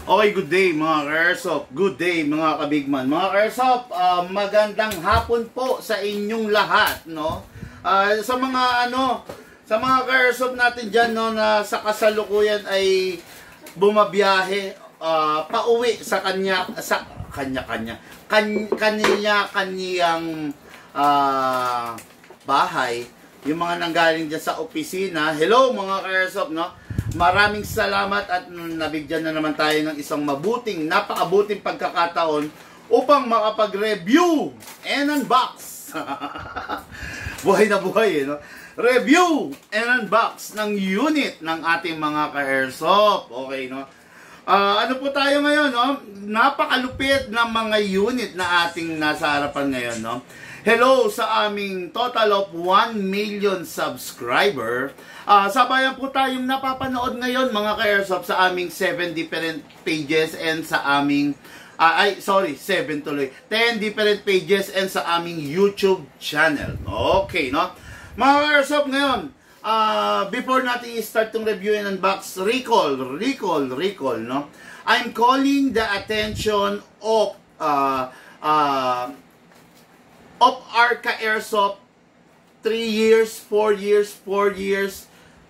Okay, good day mga ka-airsoft. Good day mga kabigman. Mga ka-airsoft, magandang hapon po sa inyong lahat, no? Sa mga ka-airsoft natin diyan, no, na sa kasalukuyan ay bumabiyahe pauwi sa kanyang bahay. Yung mga nanggaling dyan sa opisina. Hello mga ka-airsoft, no? Maraming salamat at nabigyan na naman tayo ng isang napakabuting pagkakataon upang makapag-review and unbox. Buhay na buhay, no? Review and unbox ng unit ng ating mga ka-airsoft. Okay, no? Ano po tayo ngayon, no? Napakalupit ng mga unit na ating nasa harapan ngayon, no? Hello sa aming total of 1 million subscriber. Sabayan po tayong napapanood ngayon mga ka-airsoft sa aming 7 different pages and sa aming 7 tuloy. 10 different pages and sa aming YouTube channel. Okay, no? Mga ka-airsoft ngayon, before natin i-start tong review and unbox, recall, no? I'm calling the attention of our ka-airsoft 3 years, 4 years,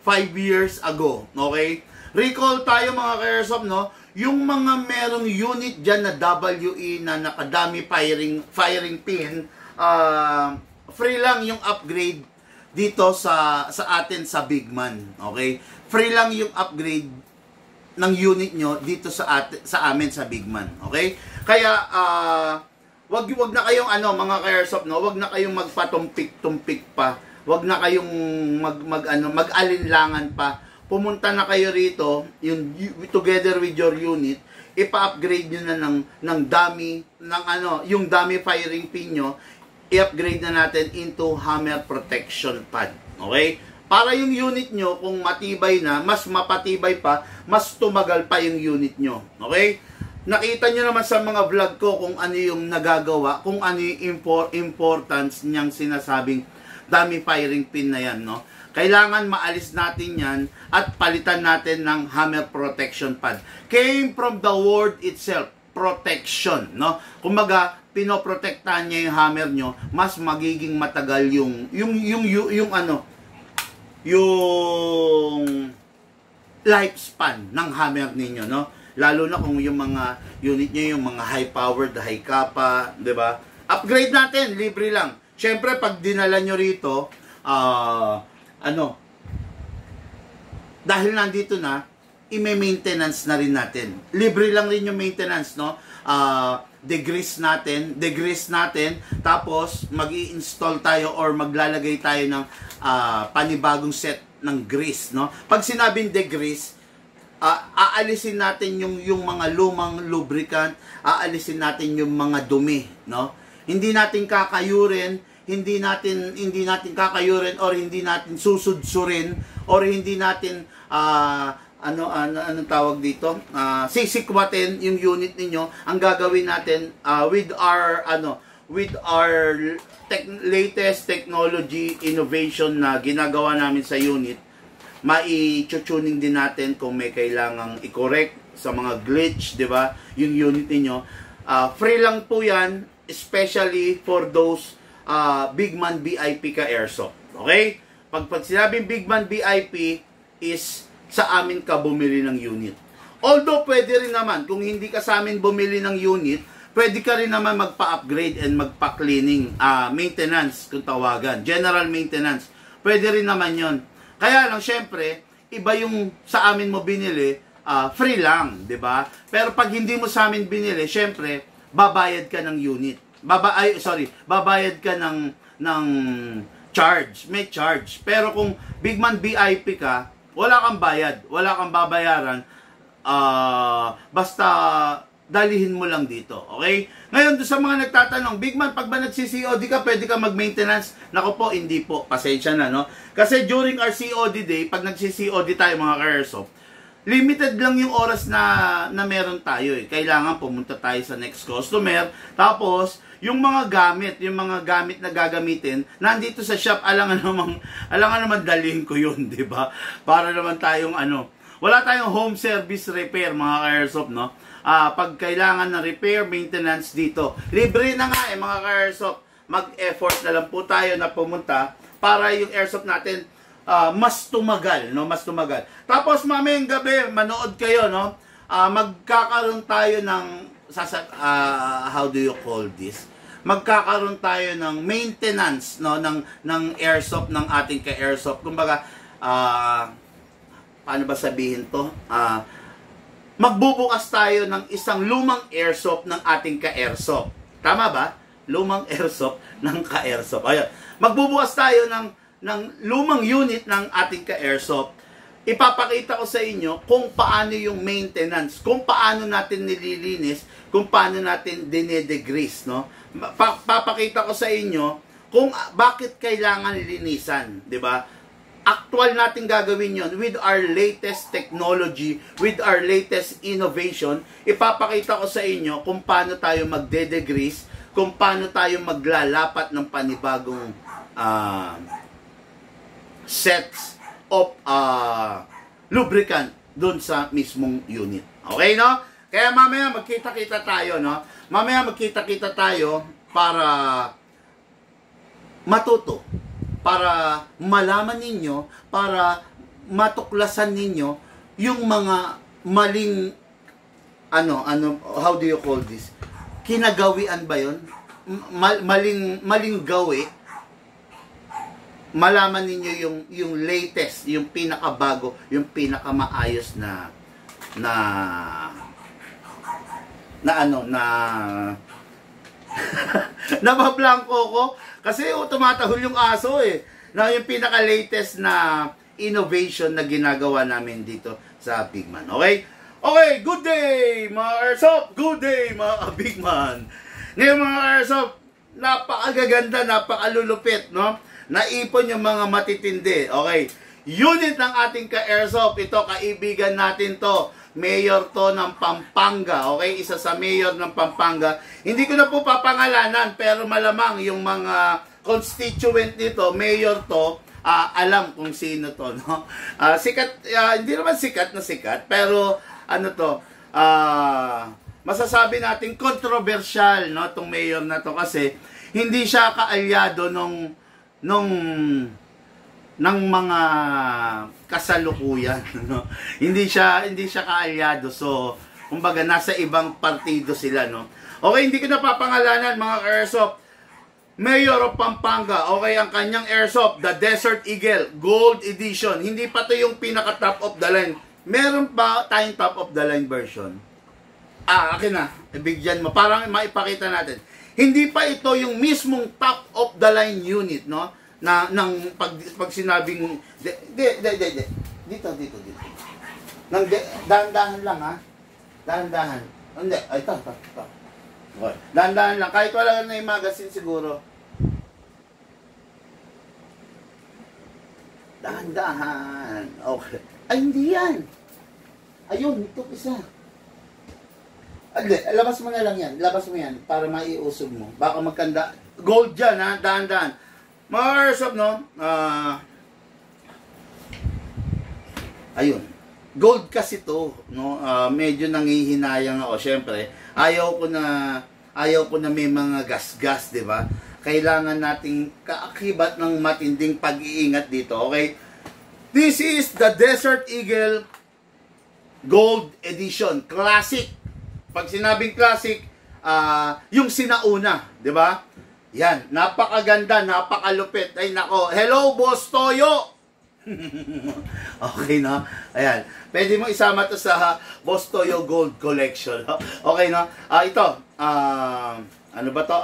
5 years ago. Okay? Recall tayo mga ka-airsoft, no? Yung mga merong unit dyan na WE na nakadami firing pin, free lang yung upgrade dito sa atin sa Bigman. Okay? Free lang yung upgrade ng unit nyo dito sa amin sa Bigman. Okay? Kaya, wag na kayong mga ka-airsoft, no, wag na kayong magpatumpik-tumpik pa. Wag na kayong mag-alinlangan pa. Pumunta na kayo rito, together with your unit, ipa-upgrade niyo na ng dummy yung dummy firing pin niyo, i-upgrade na natin into hammer protection pad. Okay? Para yung unit nyo, kung matibay na, mas mapatibay pa, mas tumagal pa yung unit nyo. Okay? Nakita nyo naman sa mga vlog ko kung ano yung nagagawa, kung ano yung importance niyang sinasabing dummy firing pin na yan, no? Kailangan maalis natin yan at palitan natin ng hammer protection pad. Came from the word itself, protection, no? Kumbaga, pinoprotektahan niya yung hammer nyo, mas magiging matagal yung lifespan ng hammer ninyo, no? Lalo na kung yung mga unit nyo, yung mga high-powered, high kappa, di ba? Upgrade natin, libre lang. Siyempre, pag dinala nyo rito, dahil nandito na, i-maintenance na rin natin. Libre lang rin yung maintenance, no? Degrease natin, tapos mag-i-install tayo or maglalagay tayo ng panibagong set ng grease, no? Pag sinabing degrease, aalisin natin yung mga lumang lubricant, aalisin natin yung mga dumi, no? Hindi natin kakayurin, hindi natin kakayurin or hindi natin susudsurin or hindi natin anong tawag dito? Sisikwatin yung unit ninyo. Ang gagawin natin with our latest technology innovation na ginagawa namin sa unit, mai-tuning din natin kung may kailangang i-correct sa mga glitch, di ba? Yung unit niyo. Free lang po yan, especially for those Bigman VIP ka-airsoft. Okay? Pag sinabing Bigman VIP is sa amin ka bumili ng unit. Although pwede rin naman, kung hindi ka sa amin bumili ng unit, pwede ka rin naman magpa-upgrade and magpa-cleaning, maintenance kung tawagan, general maintenance. Pwede rin naman yon. Kaya lang, syempre, iba yung sa amin mo binili, free lang, di ba? Pero pag hindi mo sa amin binili, syempre, babayad ka ng unit. Babayad ka ng charge. May charge. Pero kung Bigman VIP ka, wala kang bayad. Wala kang babayaran. Basta dalihin mo lang dito. Okay? Ngayon, sa mga nagtatanong, Bigman, pag ba nagsi-COD ka, pwede ka mag-maintenance? Nako po, hindi po. Pasensya na, no? Kasi during our COD day, pag nagsi-COD tayo mga ka-airsoft, limited lang yung oras na meron tayo eh. Kailangan pumunta tayo sa next customer. Tapos, yung mga gamit na gagamitin, nandito sa shop, alangan naman dalhin ko yun, di ba? Para naman tayong Wala tayong home service repair, mga ka-airsoft, no? Pag kailangan ng repair, maintenance dito, libre na nga mga ka-airsoft. Mag-effort na lang po tayo na pumunta para yung airsoft natin mas tumagal, no? Mas tumagal. Tapos mamayang gabi, manood kayo, no? Magkakaroon tayo ng how do you call this? Magkakaroon tayo ng maintenance, no, ng airsoft ng ating ka-airsoft. Kumbaga, paano ba sabihin to? Magbubukas tayo ng isang lumang airsoft ng ating ka-airsoft. Tama ba? Lumang airsoft ng ka-airsoft. Ayun. Magbubukas tayo ng lumang unit ng ating ka-airsoft. Ipapakita ko sa inyo kung paano yung maintenance, kung paano natin nililinis, kung paano natin dinedegrease, no? Papakita ko sa inyo kung bakit kailangan linisan, di ba? Actual natin gagawin yon with our latest technology, with our latest innovation. Ipapakita ko sa inyo kung paano tayo magdedegrease, kung paano tayo maglalapat ng panibagong sets of lubricant doon sa mismong unit. Okay, no? Kaya mamaya magkita-kita tayo, no? Mamaya magkita-kita tayo para matuto, para malaman ninyo, para matuklasan ninyo yung mga maling how do you call this? Kinagawian ba 'yon? Maling gawi. Malaman ninyo yung latest, yung pinakabago, yung pinakamaayos na nabablanko ko kasi tumatahol yung aso na yung pinaka-latest na innovation na ginagawa namin dito sa Bigman. Okay? Okay, good day mga airsoft! Good day mga Bigman! Ngayon mga airsoft, napakagaganda, napakalulupit, no? Naipon yung mga matitindi. Okay. Unit ng ating ka-airsoft. Ito, kaibigan natin to. Mayor to ng Pampanga. Okay. Isa sa mayor ng Pampanga. Hindi ko na po papangalanan, pero malamang yung mga constituent nito, mayor to, alam kung sino to. No? Sikat, hindi naman sikat na sikat, pero ano to, masasabi natin controversial, no, tong mayor na to kasi hindi siya kaalyado ng mga kasalukuyan, no? Hindi siya kaalyado. So, kumbaga nasa ibang partido sila, no? Okay, hindi ko na papangalanan mga airsoft. Mayor of Pampanga, okay, ang kanyang airsoft, the Desert Eagle Gold Edition. Hindi pa to yung pinaka top of the line. Meron pa tayong top of the line version. Akin na, ibigyan mo para maipakita natin. Hindi pa ito yung mismong top of the line unit, no? Ng pag sinabing dito. Dahan-dahan lang, ha. Dahan-dahan. Hindi, ito. Okay. Dahan-dahan lang kahit wala na yung magazine siguro. Dahan-dahan. Okay. Ay, hindi yan. Ayun, ito isa. Labas mo na lang yan. Labas mo yan para maiusog mo. Baka magkanda. Gold dyan, ha? Dahan-dahan. Mga airsoft, no? Ayun. Gold kasi to, no? Medyo nangihinayang ako. Siyempre, ayaw ko na may mga gas-gas, di ba? Kailangan nating kaakibat ng matinding pag-iingat dito, okay? This is the Desert Eagle Gold Edition. Classic. Pag sinabing classic, yung sinauna, di ba? Yan, napakaganda, napakalupit. Ay nako, hello Boss Toyo! Okay, no? Ayan, pwede mo isama to sa Boss Toyo Gold Collection. No? Okay, no? Ito, ano ba to?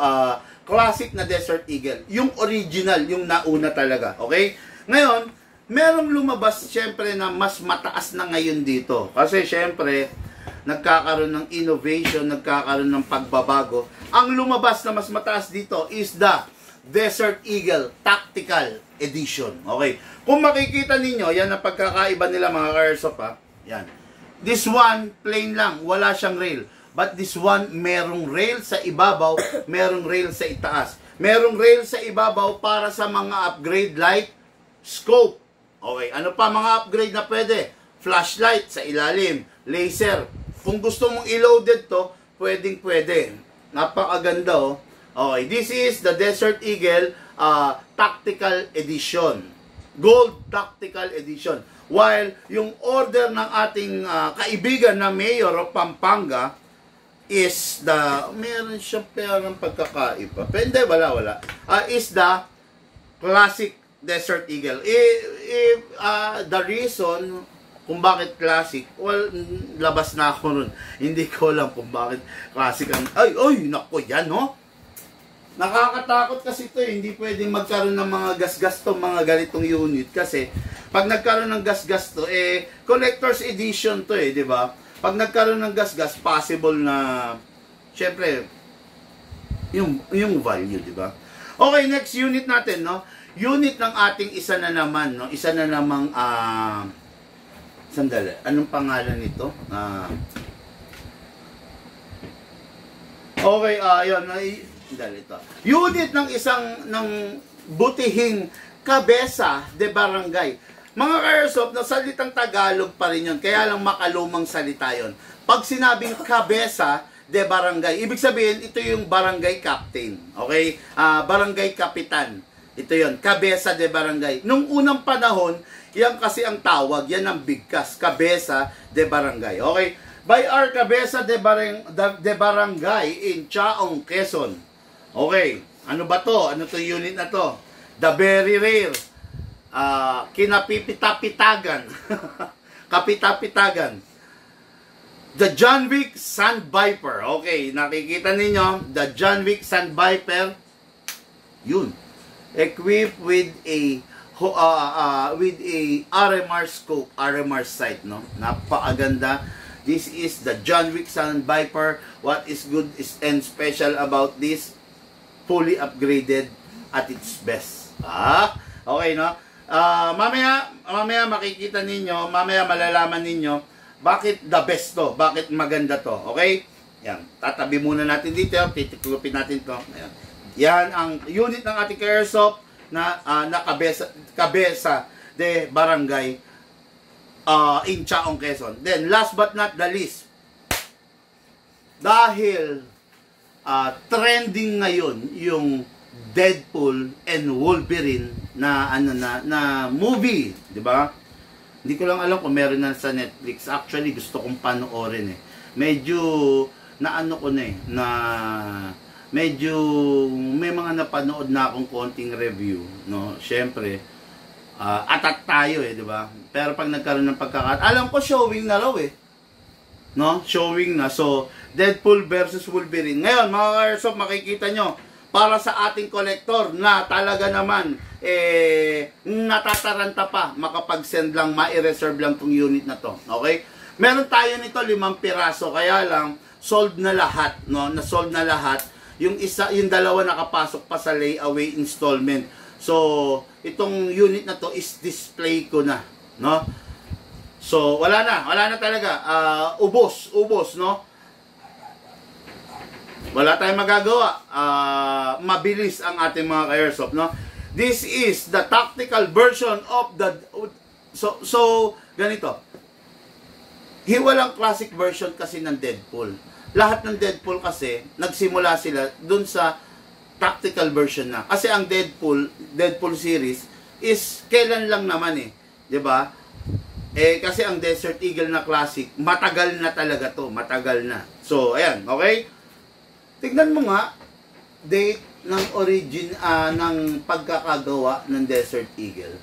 Classic na Desert Eagle. Yung original, yung nauna talaga. Okay? Ngayon, merong lumabas, syempre, na mas mataas na ngayon dito. Kasi, syempre, nagkakaroon ng innovation, nagkakaroon ng pagbabago. Ang lumabas na mas mataas dito is the Desert Eagle Tactical Edition. Okay. Kung makikita ninyo, yan ang pagkakaiba nila mga airsoft, ha. Yan. This one, plain lang. Wala siyang rail. But this one, merong rail sa ibabaw, merong rail sa itaas. Merong rail sa ibabaw para sa mga upgrade like scope. Okay. Ano pa mga upgrade na pwede? flashlight sa ilalim, laser. Kung gusto mong i-loaded to, pwedeng-pwede. Napakaganda, oh. Okay, this is the Desert Eagle Tactical Edition. Gold Tactical Edition. While yung order ng ating kaibigan na Mayor of Pampanga is meron siyang perang pagkakaiba. Pwede, wala. Is the Classic Desert Eagle. The reason kung bakit classic, well, labas na ako nun. Hindi ko alam kung bakit classic ang... Ay, nako, yan, no? Nakakatakot kasi ito, eh. Hindi pwedeng magkaroon ng mga gas-gas to, mga ganitong unit. Kasi, pag nagkaroon ng gas-gas to, collector's edition to, di ba? Pag nagkaroon ng gas-gas, possible na, syempre, yung value, di ba? Okay, next unit natin, no? Unit ng ating isa na naman, no? Isa na namang, sandali, anong pangalan nito? Okay, yun, ito. Unit ng ng butihing Cabeza de Barangay. Mga ka-airsoft, na salitang Tagalog pa rin yun, kaya lang makalumang salita yun. Pag sinabing Cabeza de Barangay, ibig sabihin, ito yung barangay captain. Okay? Barangay kapitan. Ito yun, Cabeza de Barangay. Nung unang panahon, yan kasi ang tawag, yan ang bigkas, Cabeza de Barangay. Okay? By our Cabeza de Barangay in Chaong, Quezon. Okay, ano ba to? Ano to unit na to? The very rare, kinapipitapitagan, kapitapitagan. The John Wick Sand Viper. Okay, nakikita ninyo, the John Wick Sand Viper, yun. Equipped with a RMR scope, RMR sight, no? Napakaganda. This is the John Wick Sand Viper. What is good and special about this? Fully upgraded at its best. Okay, no? Mamaya makikita ninyo, mamaya malalaman ninyo bakit the best to, bakit maganda to. Okay? Yan. Tatabi muna natin dito, titiklupin natin to. Ayan. Yan ang unit ng ating airsoft na Cabeza de Barangay in Chaong, Quezon. Then, last but not the least, dahil trending ngayon yung Deadpool and Wolverine na na movie, di ba? Hindi ko lang alam kung meron na sa Netflix. Actually, gusto kong panoorin, eh. Medyo medyo may mga napanood na akong konting review, no? Syempre, atat tayo, di ba? Pero pag nagkaroon ng alam ko showing na raw, eh. No? Showing na. So, Deadpool versus Wolverine. Ngayon, mga airsoft, makikita nyo, para sa ating collector na talaga naman, natataranta pa, makapag-send lang, ma-reserve lang tong unit na to. Okay? Meron tayo nito 5 piraso, kaya lang, sold na lahat, no? Na-sold na lahat. Yung dalawa nakapasok pa sa layaway installment. So, itong unit na to is display ko na, no? So, wala na talaga. Ubos, no? Wala tayong magagawa. Mabilis ang ating mga ka-airsoft, no? This is the tactical version of the... So ganito. Walang classic version kasi ng Deadpool. Lahat ng Deadpool kasi, nagsimula sila dun sa tactical version na. Kasi ang Deadpool series is kailan lang naman, eh. 'Di ba? Kasi ang Desert Eagle na classic, matagal na talaga to. Matagal na. So, ayan. Okay? Tignan mo nga, date ng origin, ng pagkakagawa ng Desert Eagle.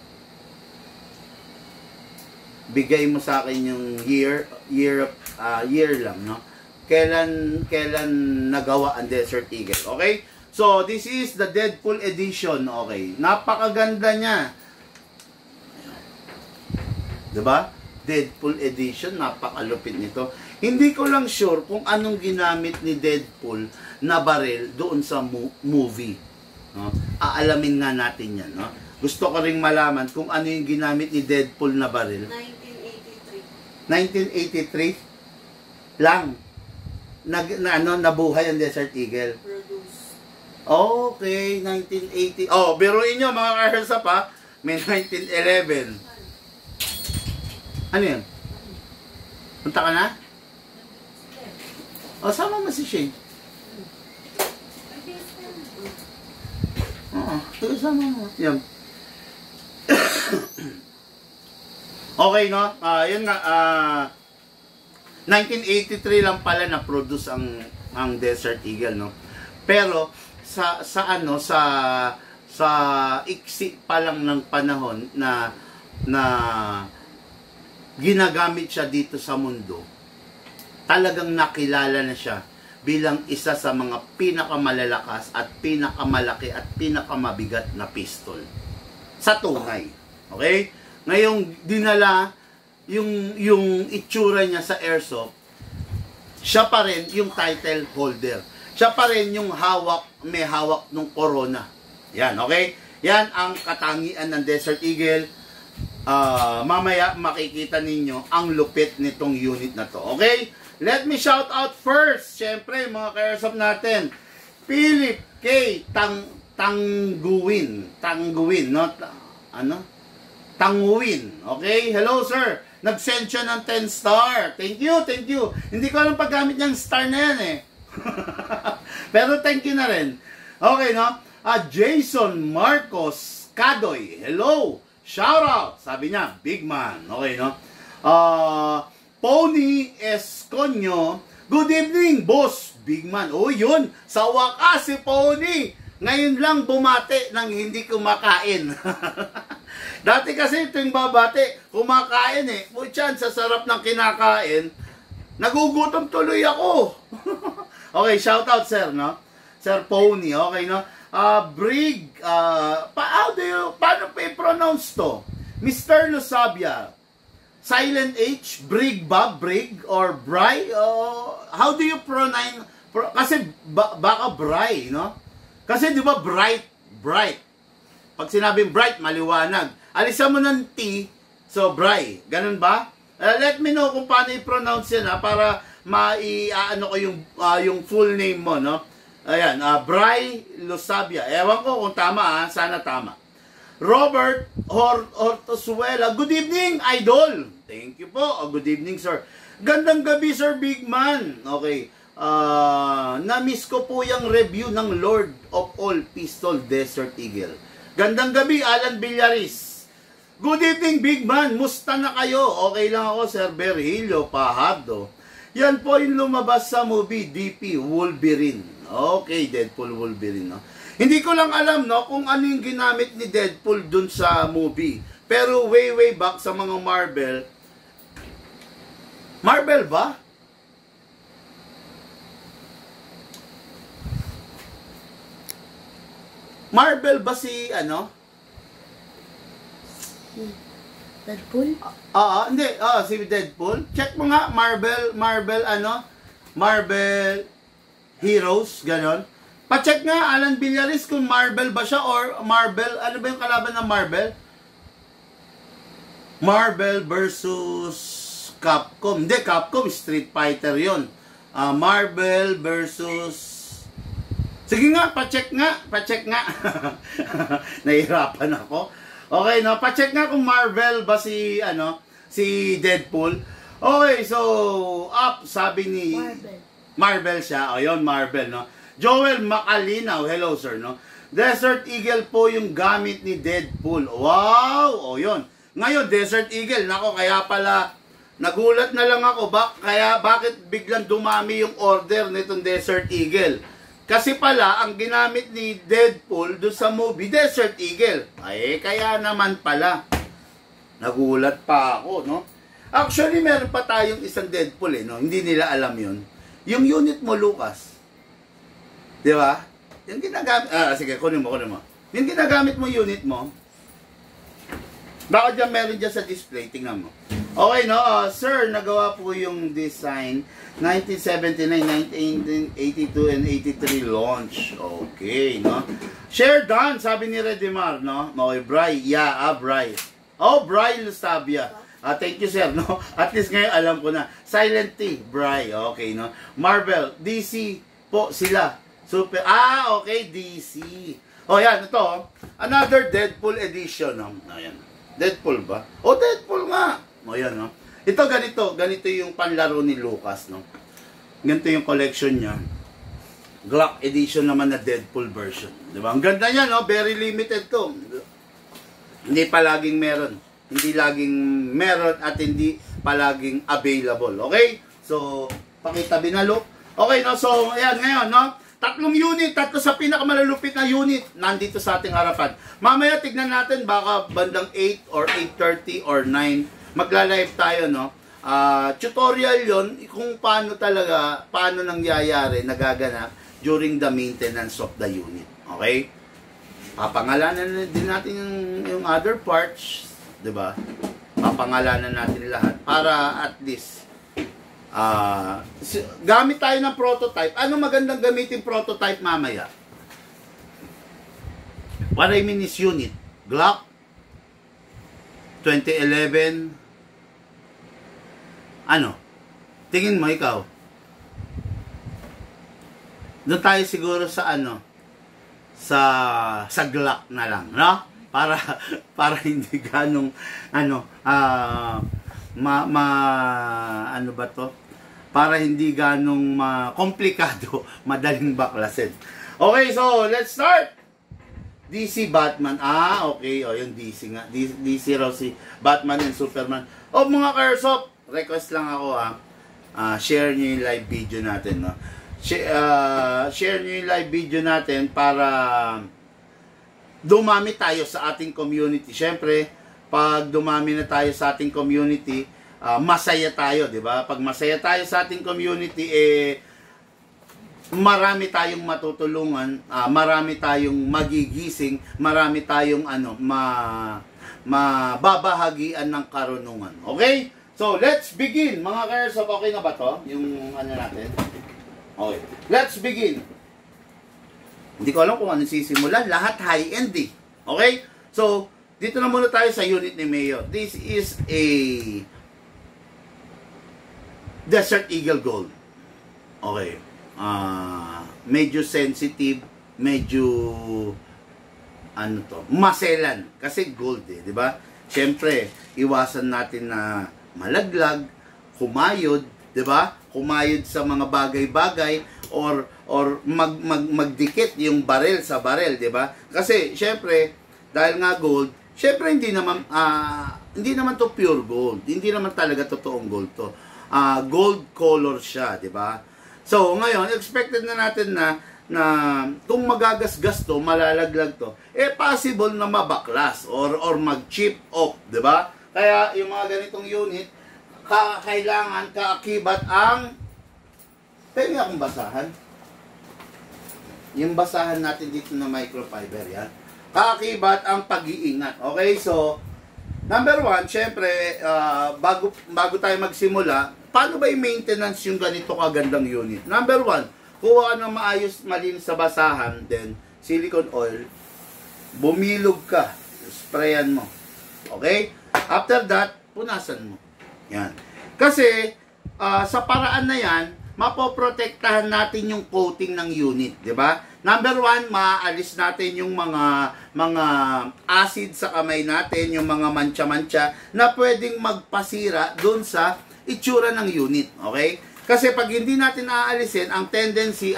Bigay mo sa akin yung year lang, no? Kailan nagawa ang Desert Eagle. Okay? So, this is the Deadpool edition. Okay? Napakaganda niya. Diba? Deadpool edition, napakalupit nito. Hindi ko lang sure kung anong ginamit ni Deadpool na baril doon sa movie. No? Aalamin nga natin yan. No? Gusto ko ring malaman kung ano yung ginamit ni Deadpool na baril. 1983 lang. Nabuhay ang Desert Eagle. Okay, 1980. Oh, biruin nyo mga ka-airsoft, ha. May 1911. Ano yan? Punta ka na? O, sama mo si Shane. Oo, sama mo. Yan. Okay, no? Yun nga, 1983 lang pala na-produce ang Desert Eagle, no? Pero, sa iksi pa lang ng panahon na ginagamit siya dito sa mundo, talagang nakilala na siya bilang isa sa mga pinakamalalakas at pinakamalaki at pinakamabigat na pistol sa tunay. Okay? Ngayong dinala yung itsura niya sa airsoft, siya pa rin yung title holder. Siya pa rin yung may hawak ng corona. Yan, okay? Yan ang katangian ng Desert Eagle. Mamaya makikita ninyo ang lupit nitong unit na to. Okay? Let me shout out first, syempre, mga ka-airsoft natin. Philip K. Tanguin, no? Tanguin. Okay? Hello, sir. Nag-send siya ng 10 star. Thank you, thank you. Hindi ko alam paggamit niyang star na yan, eh. Pero thank you na rin. Okay, no? Jason Marcos Cadoy. Hello. Shout out. Sabi niya, big man. Okay, no? Pony Esconyo. Good evening, boss. Big man. Oh, yun. Sa wakas si Pony. Ngayon lang bumate nang hindi kumakain. Dati kasi ito yung babate, kumakain eh. Puchan, sa sarap ng kinakain, nagugutom tuloy ako. Okay, shout out, sir, no? Sir Pony, okay, no? Brig, paano pa i-pronounce to? Mr. Lusabia, silent H, Brig ba? Brig or Bry? How do you pronounce? Kasi baka Bry, no? Kasi di ba bright? Pag sinabing bright, maliwanag. Alisan mo ng T, so Bry. Ganun ba? Let me know kung paano i-pronounce yan, ha, para maiaano ko yung full name mo, no? Ayan, Bry Lusabia. Ewan ko kung tama, ha? Sana tama. Robert Hortosuela. Good evening, idol. Thank you po. Good evening, sir. Gandang gabi, sir, big man. Okay. Na-miss ko po yung review ng Lord of All Pistol Desert Eagle. Gandang gabi, Alan Villaris. Good evening, big man. Musta na kayo? Okay lang ako, Sir Berhilio Pajardo. Yan po yung lumabas sa movie DP Wolverine. Okay, Deadpool Wolverine, no? Hindi ko lang alam, no, kung ano yung ginamit ni Deadpool dun sa movie. Pero way back sa mga Marvel. Marvel ba? Marvel ba si ano? Deadpool? Hindi. Si Deadpool. Check mo nga, Marvel Heroes, ganon. Pa-check nga, Alan Villaris, kung Marvel ba siya or Marvel, ano ba yung kalaban ng Marvel? Marvel versus Capcom. Hindi, Capcom, Street Fighter yon. Marvel versus... Sige nga, pa-check nga. Nahihirapan ako. Okay, no? Pa-check nga kung Marvel ba si Deadpool. Okay, so sabi ni Marvel siya. O yun, Marvel, no? Joel Macalinaw, hello sir, no? Desert Eagle po yung gamit ni Deadpool. Wow! O yun. Ngayon, Desert Eagle, nako, kaya pala nagulat na lang ako bakit biglang dumami yung order nitong Desert Eagle. Kasi pala, ang ginamit ni Deadpool doon sa movie, Desert Eagle. Ay, kaya naman pala. Nagulat pa ako, no? Actually, meron pa tayong isang Deadpool, no? Hindi nila alam yun. Yung unit mo, Lucas. Di ba? Yung ginagamit... sige, kunin mo. Yung ginagamit mo unit mo, baka dyan meron dyan sa display. Tingnan mo. Okay, no? Sir, nagawa po yung design 1979, 1982, and 83 launch. Okay, no? Share done, sabi ni Redimar, no? Okay, Bry. Yeah, Bry. Oh, Bry Lusabia. Thank you, sir, no? At least ngayon alam ko na. Silent T, Bry. Okay, no? Marvel, DC po sila. Super. Okay, DC. Oh, yan, ito. Another Deadpool edition. Ayan. Deadpool ba? Oh, Deadpool nga. O yan, no? Ito ganito yung panlaro ni Lucas, no? Ganito yung collection niya. Glock edition naman na Deadpool version. Di ba? Ang ganda niya, no? Very limited to. Hindi palaging meron. Hindi laging meron at hindi palaging available. Okay? So, pakita binalo. Okay, no? So, ayan, ngayon, no? Tatlong unit, tatlo sa pinakamalulupit na unit nandito sa ating harapan. Mamaya tignan natin, baka bandang 8 or 8:30 or 9, magla-live tayo, no? Tutorial yon kung paano nangyayari, nagaganap during the maintenance of the unit. Okay? Papangalanan din natin yung other parts, di ba? Papangalanan natin lahat para at least gamit tayo ng prototype. Ano magandang gamitin prototype mamaya? What I mean is unit. Glock 2011. Ano? Tingin mo ikaw? Doon tayo siguro sa ano? Sa Glock na lang, no? Para hindi ganong ano ba to? Para hindi ganong komplikado, madaling baklasin. Okay, so let's start. DC Batman. Okay. O, yung DC nga. DC raw si Batman and Superman. O, mga Airsoft, request lang ako share nyo yung live video natin, no? Share nyo yung live video natin para dumami tayo sa ating community. Siyempre, pag dumami na tayo sa ating community, masaya tayo, di ba? Pag masaya tayo sa ating community, marami tayong matutulungan, marami tayong magigising, marami tayong mababahagian ng karunungan. Okay? So, let's begin. Mga Airsoft, okay na ba to? Yung natin? Okay. Let's begin. Hindi ko alam kung ano sisimulan. Lahat high-end eh. Okay? So, dito na muna tayo sa unit ni Mayo. This is a Desert Eagle Gold. Okay. Medyo sensitive, medyo maselan kasi gold di ba? Siyempre, iwasan natin na malaglag, kumayod, di ba? Kumayod sa mga bagay-bagay or magdikit yung barel sa barel, di ba? Kasi siyempre, dahil nga gold, siyempre hindi naman to pure gold. Hindi naman talaga totoong gold to. Gold color siya, di ba? So, ngayon, expected na natin na kung magagasgas to, malalaglag to, possible na mabaklas or mag-chip off, di ba? Kaya, yung mga ganitong unit, kailangan kaakibat ang pwede akong basahan. Yung basahan natin dito na microfiber, yan. Kaakibat ang pag-iingat. Okay, so, number one, syempre, bago tayo magsimula, paano ba i-maintenance yung ganito kagandang unit? Number one, kuha ka ng maayos, malinis sa basahan, then silicone oil, bumilog ka, sprayan mo. Okay? After that, punasan mo. Yan. Kasi, sa paraan na yan, mapoprotektahan natin yung coating ng unit, di ba? Number one, maaalis natin yung mga acid sa kamay natin, yung mga mancha-mancha na pwedeng magpasira doon sa itsura ng unit, okay? Kasi pag hindi natin aalisin, ang tendency,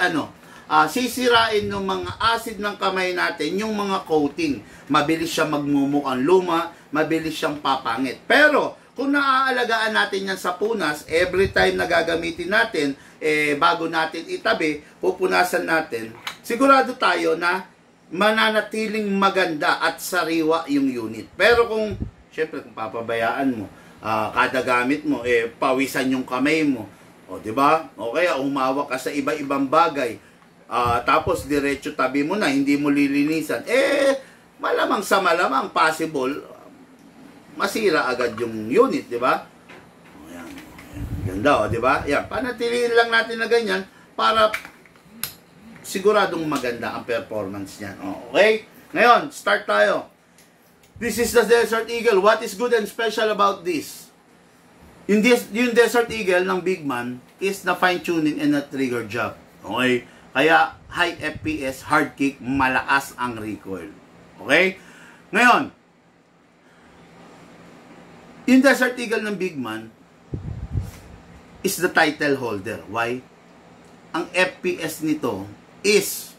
sisirain ng mga acid ng kamay natin, yung mga coating. Mabilis siyang magmumukhang luma, mabilis siyang papangit. Pero, kung naaalagaan natin yan sa punas, every time na gagamitin natin, bago natin itabi, pupunasan natin, sigurado tayo na mananatiling maganda at sariwa yung unit. Pero kung, syempre, kung papabayaan mo, kada gamit mo, pawisan yung kamay mo. O, di ba? O kaya, humawak ka sa iba-ibang bagay. Tapos, diretso tabi mo na, hindi mo lilinisan. Malamang sa malamang, possible, masira agad yung unit, di ba? O, yan. Ganda, o, di ba? Yan, panatiliin lang natin na ganyan para siguradong maganda ang performance niyan. Okay? Ngayon, start tayo. This is the Desert Eagle. What is good and special about this? Yung Desert Eagle ng Big Man is na fine-tuning and na trigger job. Okay? Kaya high FPS, hard kick, malakas ang recoil. Okay? Ngayon, yung Desert Eagle ng Big Man, is the title holder. Why? Ang FPS nito is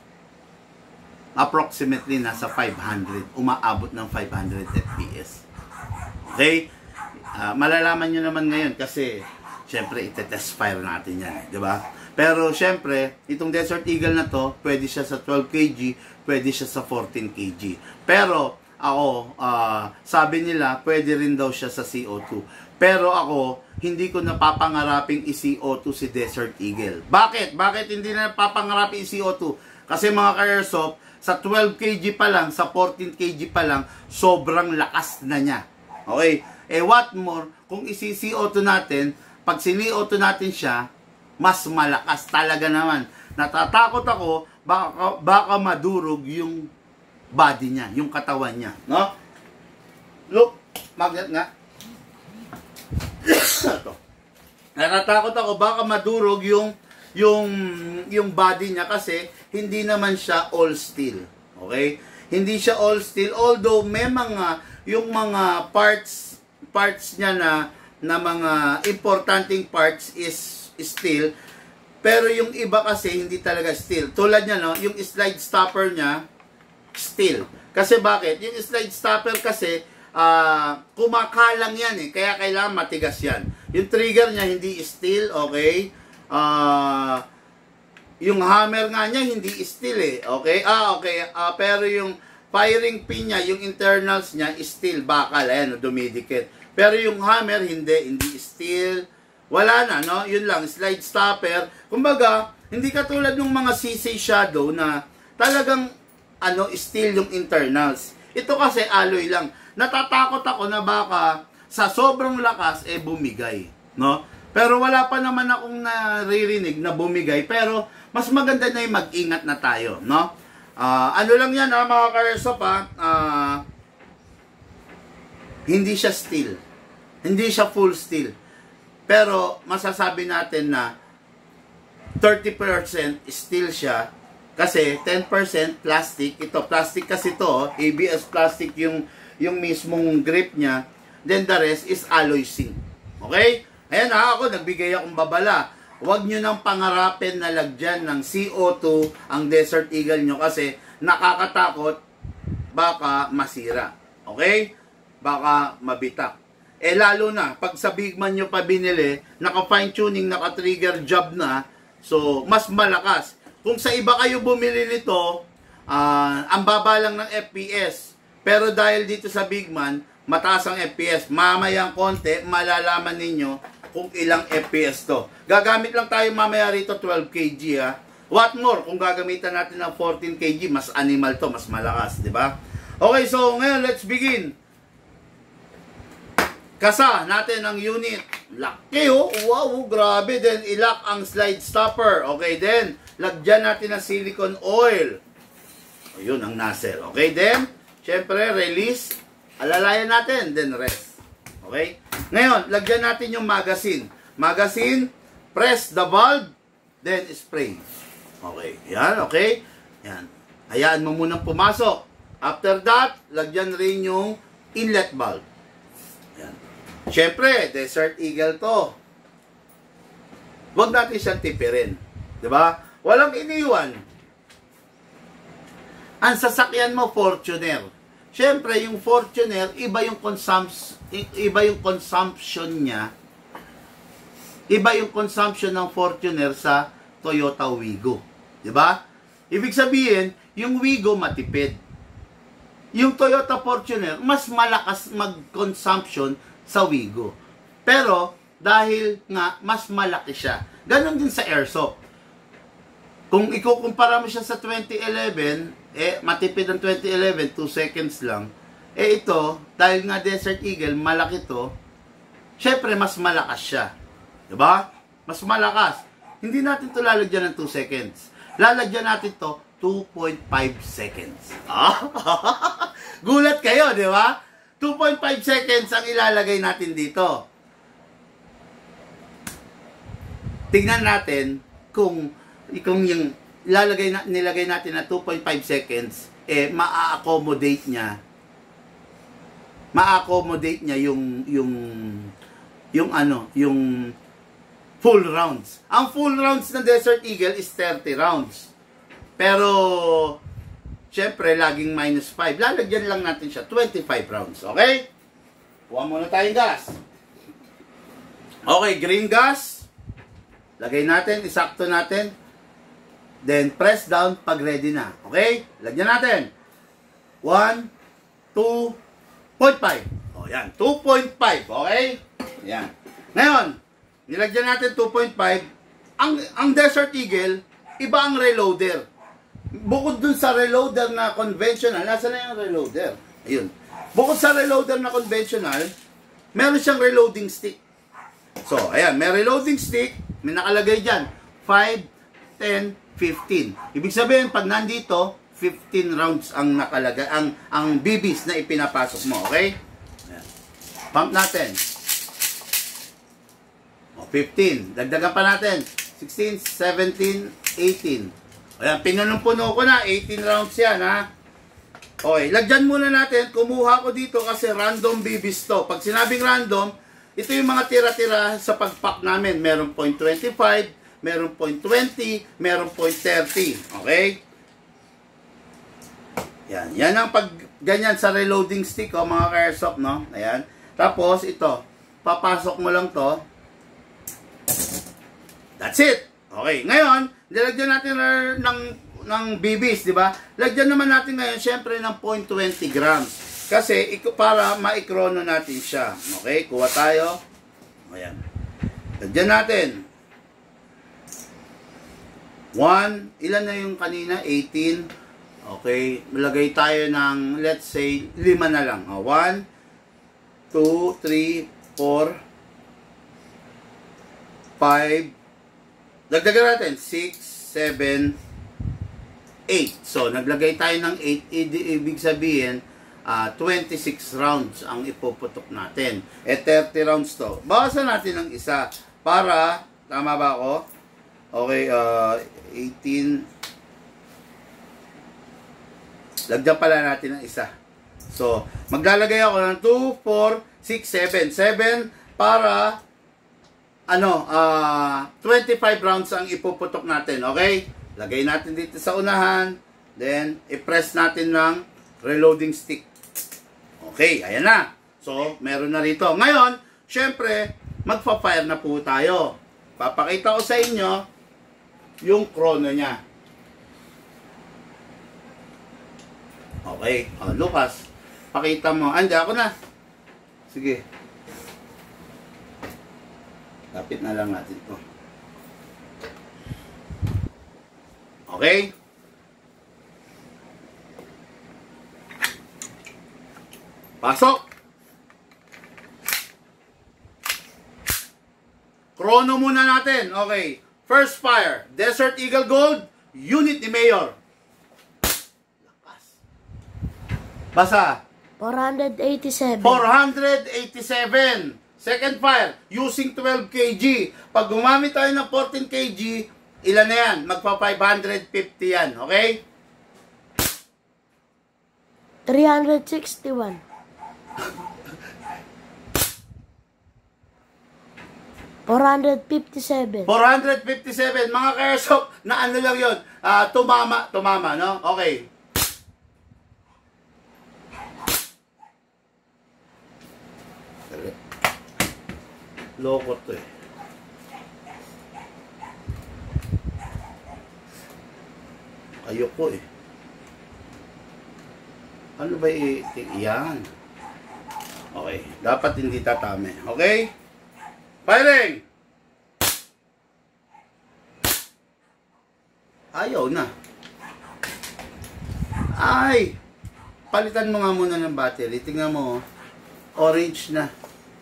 approximately nasa 500. Umaabot ng 500 FPS. Okay? Malalaman nyo naman ngayon kasi syempre ite-test fire natin yan. Diba? Pero syempre, itong Desert Eagle na to, pwede siya sa 12 kg, pwede siya sa 14 kg. Pero ako, sabi nila, pwede rin daw siya sa CO2. Pero ako, hindi ko napapangaraping i-CO2 si Desert Eagle. Bakit? Bakit hindi na napapangaraping i-CO2? Kasi mga ka-airsoft, sa 12 kg pa lang, sa 14 kg pa lang, sobrang lakas na niya. Okay? What more, kung isi-CO2 natin, pag sini-CO2 natin siya, mas malakas talaga naman. Natatakot ako, baka madurog yung body niya, yung katawan niya. No? Look, magnet nga. Ito. Natatakot ako, baka madurog yung body niya kasi hindi naman siya all steel. Okay? Hindi siya all steel, although may yung mga parts niya na mga importanteng parts is steel, pero yung iba kasi hindi talaga steel. Tulad niya, no, yung slide stopper niya steel. Kasi bakit? Yung slide stopper kasi kumakalang yan eh, kaya kailangan matigas yan. Yung trigger niya hindi steel, okay? Yung hammer nga niya hindi steel eh, okay? Okay. Pero yung firing pin niya, yung internals niya steel, bakal, ayan, dumidikit. Pero yung hammer hindi steel. Wala na, no? Yun lang, slide stopper. Kumbaga, hindi katulad ng mga CC Shadow na talagang steel yung internals. Ito kasi alloy lang. Natatakot ako na baka sa sobrang lakas bumigay, no? Pero wala pa naman akong naririnig na bumigay, pero mas maganda na yung mag-ingat na tayo, no? Ano lang yan, mga ka-airsoft, hindi siya steel. Hindi siya full steel. Pero masasabi natin na 30% steel siya kasi 10% plastic. Ito, plastic kasi to, ABS plastic yung mismong grip niya. Then the rest is alloy zinc. Okay? Ayan ako, nagbigay akong babala. Huwag nyo nang pangarapin na lagyan ng CO2 ang Desert Eagle nyo kasi nakakatakot, baka masira. Okay? Baka mabitak. Lalo na, pag sa Bigman nyo pa binili, naka-fine tuning, naka-trigger job na, so, mas malakas. Kung sa iba kayo bumili nito, ang baba lang ng FPS. Pero dahil dito sa Bigman, mataas ang FPS. Mamayang konti, malalaman ninyo kung ilang FPS to. Gagamit lang tayo mamaya rito 12 kg ha. What more, kung gagamitan natin ng 14 kg, mas animal to, mas malakas, di ba? Okay, so ngayon, let's begin. Kasa natin ang unit. Laki oh. Wow, grabe. Then, ilock ang slide stopper. Okay, then, lagyan natin ng silicone oil. O, yun ang nozzle. Okay, then, syempre, release. Alalayan natin, then rest. Okay? Ngayon, lagyan natin yung magazine. Magazine, press the valve, then spray. Okay, yan, okay? Yan. Hayaan mo munang pumasok. After that, lagyan rin yung inlet valve. Yan. Siyempre, Desert Eagle to. Huwag natin siyang tipirin. Diba? Walang iniwan. Ang sasakyan mo, Fortuner. Siyempre, yung Fortuner, iba yung consumption niya. Iba yung consumption ng Fortuner sa Toyota Wigo. Diba? Ibig sabihin, yung Wigo matipid. Yung Toyota Fortuner, mas malakas mag-consumption sa Wigo. Pero, dahil nga, mas malaki siya. Ganon din sa airsoft. Kung ikukumpara mo siya sa 2011, matipid ang 2011, 2 seconds lang. Ito, dahil nga Desert Eagle, malaki to, syempre, mas malakas siya. Diba? Mas malakas. Hindi natin to lalagyan ng 2 seconds. Lalagyan natin to 2.5 seconds. Gulat kayo, di ba? 2.5 seconds ang ilalagay natin dito. Tingnan natin kung yung nilagay natin na 2.5 seconds, ma-accommodate niya yung full rounds. Ang full rounds ng Desert Eagle is 30 rounds. Pero, syempre, laging -5. Lalagyan lang natin siya 25 rounds. Okay? Kuha muna tayong gas. Okay, green gas. Lagay natin, isakto natin. Then, press down pag ready na. Okay? Lagyan natin. 1, 2.5. O, yan. 2.5. Okay? Yan. Ngayon, nilagyan natin 2.5. Ang Desert Eagle, iba ang reloader. Bukod dun sa reloader na conventional, nasa na yung reloader? Ayun. Bukod sa reloader na conventional, meron siyang reloading stick. So, ayan, may reloading stick, may nakalagay dyan, 5, 10, 15. Ibig sabihin, pag nandito, 15 rounds ang nakalagay, ang BBs na ipinapasok mo, okay? Ayan. Pump natin. O, 15. Dagdagan pa natin. 16, 17, 18. Ayan, pinunong-puno ko na. 18 rounds yan, ha? Okay, lagyan muna natin. Kumuha ko dito kasi random BBs to. Pag sinabing random, ito yung mga tira-tira sa pag-pack namin. Meron 0.25, meron 0.20, meron 0.30. Okay? Yan. Yan ang pag ganyan sa reloading stick, oh, mga ka-airsoft, no? Ayan. Tapos, ito. Papasok mo lang to. That's it. Okay. Ngayon, nilagyan natin ng BBs, di ba? Lagyan naman natin ngayon, syempre, ng 0.20 grams. Kasi, para maikrono natin siya. Okay? Kuha tayo. Ayan. Lagyan natin. 1. Ilan na yung kanina? 18. Okay. Malagay tayo ng, let's say, 5 na lang. 1, 2, 3, 4, 5. Dagdagan natin. 6, 7, 8. So, naglagay tayo ng 8. Ibig sabihin, 26 rounds ang ipuputok natin. 30 rounds to. Bawasan natin ng isa para, tama ba ako? Okay, 18. Lagyan pala natin ng isa. So, maglalagay ako ng 2, 4, 6, 7. 7 para, 25 rounds ang ipuputok natin. Okay? Lagay natin dito sa unahan. Then, i-press natin ng reloading stick. Okay, ayan na. So, meron na rito. Ngayon, syempre, magpa-fire na po tayo. Papakita ko sa inyo yung chrono niya. Okay. Lucas, pakita mo. Andi, ako na. Sige. Lapit na lang natin to. Okay. Pasok! Chrono muna natin. Okay. First fire. Desert Eagle Gold. Unit ni Mayor. Lakas. Basa. 487. 487. Second fire. Using 12 kg. Pag gumamit tayo ng 14 kg, ilan na yan? Magpa 550 yan. Okay? 361. 457. 457. Mga ka-airsoft, na ano lang yun? Tumama, no? Okay. Loko to eh. Ayoko eh. Ano ba yan? Okay. Dapat hindi tatame. Okay? Firing! Ayaw na. Ay! Palitan mo nga muna ng battery. Tingnan mo. Orange na.